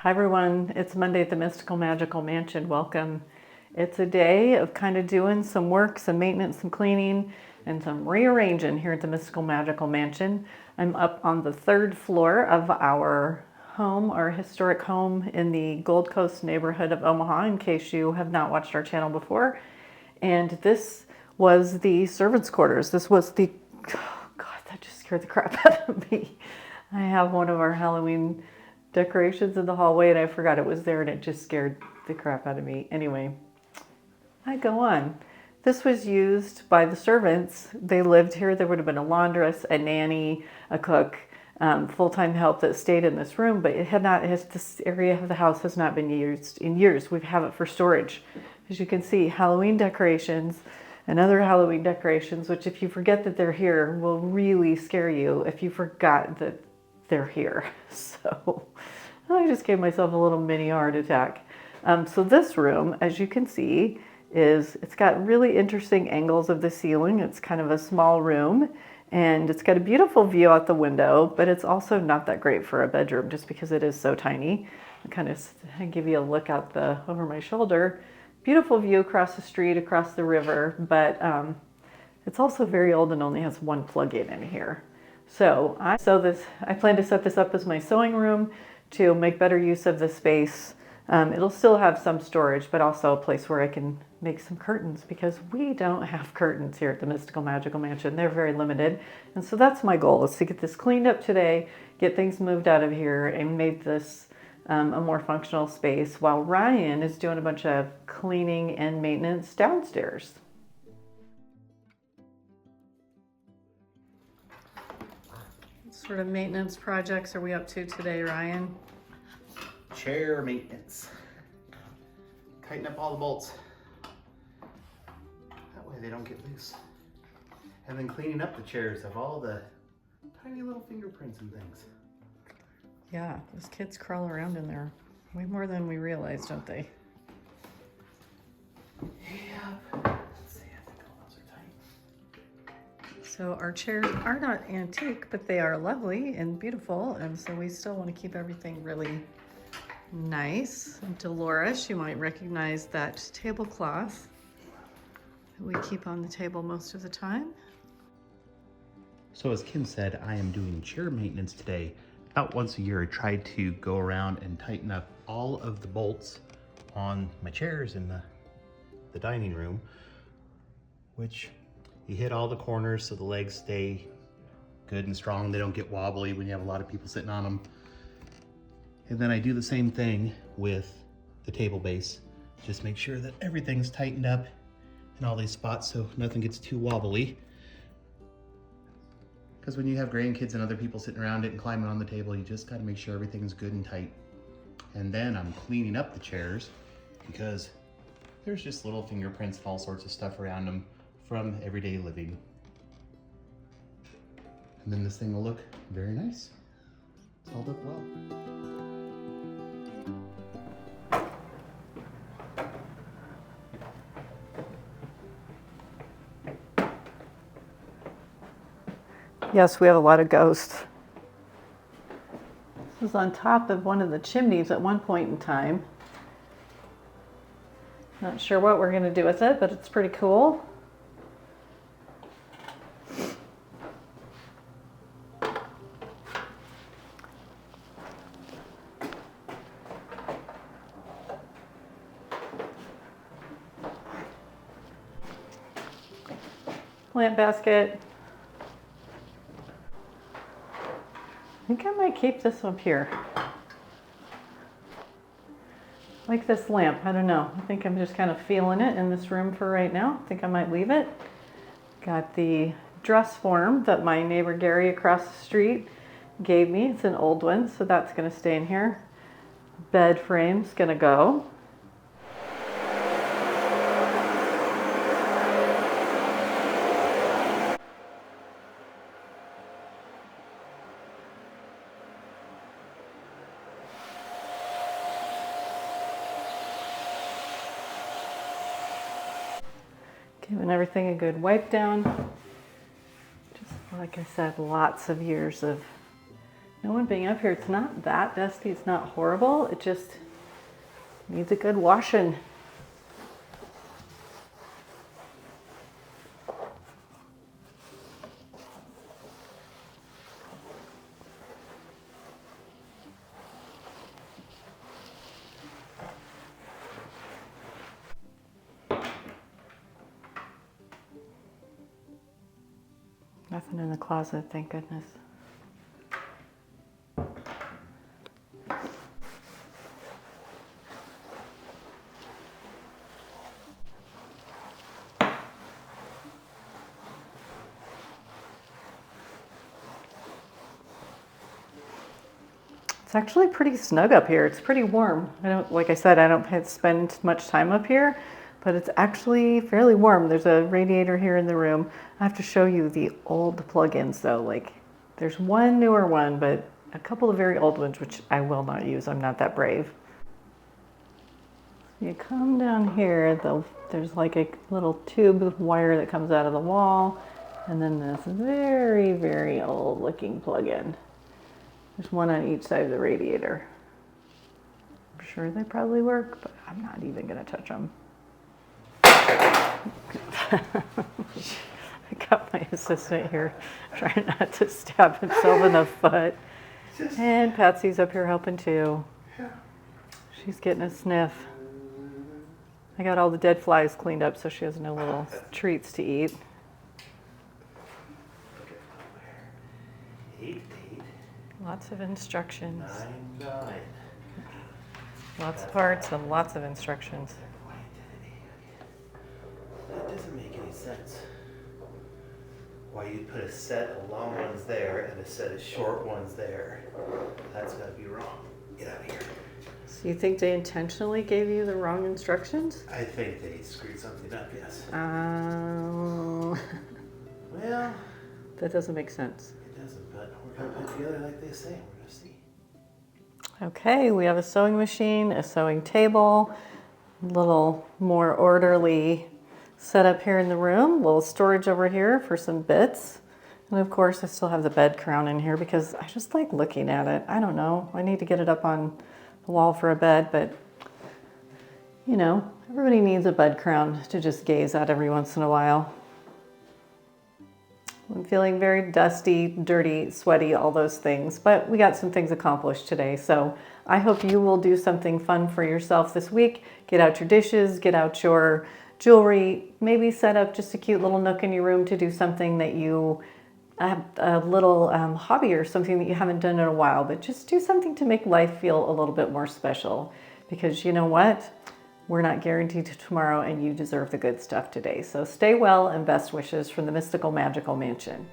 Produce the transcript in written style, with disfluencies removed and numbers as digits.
Hi everyone, it's Monday at the Mystical Magical Mansion. Welcome. It's a day of kind of doing some work, some maintenance, some cleaning, and some rearranging here at the Mystical Magical Mansion. I'm up on the third floor of our home, our historic home in the Gold Coast neighborhood of Omaha, in case you have not watched our channel before. And this was the servants' quarters. This was the, oh God, that just scared the crap out of me. I have one of our Halloween decorations in the hallway and I forgot it was there and it just scared the crap out of me. Anyway, I go on. This was used by the servants. They lived here. There would have been a laundress, a nanny, a cook, full-time help that stayed in this room, but this area of the house has not been used in years. We have it for storage. As you can see, Halloween decorations and other Halloween decorations, which if you forget that they're here, will really scare you if you forgot that they're here. So I just gave myself a little mini heart attack. So this room, as you can see, it's got really interesting angles of the ceiling. It's kind of a small room and it's got a beautiful view out the window, but it's also not that great for a bedroom just because it is so tiny. I give you a look out over my shoulder. Beautiful view across the street, across the river, but it's also very old and only has one plug-in in here. So I plan to set this up as my sewing room to make better use of the space. It'll still have some storage, but also a place where I can make some curtains because we don't have curtains here at the Mystical Magical Mansion. They're very limited. And so that's my goal, is to get this cleaned up today, get things moved out of here and make this a more functional space while Ryan is doing a bunch of cleaning and maintenance downstairs. What sort of maintenance projects are we up to today, Ryan? Chair maintenance. Tighten up all the bolts. That way they don't get loose. And then cleaning up the chairs of all the tiny little fingerprints and things. Yeah, those kids crawl around in there way more than we realize, don't they? Yep. Let's see, I think all those are tight. So our chairs are not antique, but they are lovely and beautiful. And so we still want to keep everything really nice. Dolores, you might recognize that tablecloth that we keep on the table most of the time. So as Kim said, I am doing chair maintenance today. About once a year, I try to go around and tighten up all of the bolts on my chairs in the dining room, which you hit all the corners so the legs stay good and strong. They don't get wobbly when you have a lot of people sitting on them. And then I do the same thing with the table base. Just make sure that everything's tightened up in all these spots so nothing gets too wobbly. Because when you have grandkids and other people sitting around it and climbing on the table, you just gotta make sure everything's good and tight. And then I'm cleaning up the chairs because there's just little fingerprints and all sorts of stuff around them from everyday living. And then this thing will look very nice. It's held up well. Yes, we have a lot of ghosts. This was on top of one of the chimneys at one point in time. Not sure what we're going to do with it, but it's pretty cool. Plant basket. I think I might keep this up here. Like this lamp, I don't know. I think I'm just kind of feeling it in this room for right now. I think I might leave it. Got the dress form that my neighbor Gary across the street gave me. It's an old one, so that's gonna stay in here. Bed frame's gonna go. Giving everything a good wipe down. Just like I said, lots of years of No one being up here, it's not that dusty, it's not horrible, it just needs a good washing. Nothing in the closet, thank goodness. It's actually pretty snug up here. It's pretty warm. Like I said, I don't spend much time up here, but it's actually fairly warm. There's a radiator here in the room. I have to show you the old plugins though. Like there's one newer one, but a couple of very old ones, which I will not use. I'm not that brave. You come down here, there's like a little tube wire that comes out of the wall, and then this very, very old looking plug-in. There's one on each side of the radiator. I'm sure they probably work, but I'm not even gonna touch them. I got my assistant here trying not to stab himself in the foot. And Patsy's up here helping too. She's getting a sniff. I got all the dead flies cleaned up so she has no little treats to eat. Lots of instructions. 9, 9. Lots of parts and lots of instructions. That doesn't make any sense. Why you'd put a set of long ones there and a set of short ones there. That's gotta be wrong. Get out of here. So you think they intentionally gave you the wrong instructions? I think they screwed something up, yes. Well, that doesn't make sense. it doesn't, but we're gonna put it together like they say. We're gonna see. Okay, we have a sewing machine, a sewing table, a little more orderly setup here in the room, a little storage over here for some bits. And of course, I still have the bed crown in here because I just like looking at it. I don't know, I need to get it up on the wall for a bed, but you know, everybody needs a bed crown to just gaze at every once in a while. I'm feeling very dusty, dirty, sweaty, all those things, but we got some things accomplished today. So I hope you will do something fun for yourself this week. Get out your dishes, get out your jewelry, maybe set up just a cute little nook in your room to do something that you have a little hobby or something that you haven't done in a while, but just do something to make life feel a little bit more special, because you know what? We're not guaranteed to tomorrow, and you deserve the good stuff today. So stay well, and best wishes from the Mystical Magical Mansion.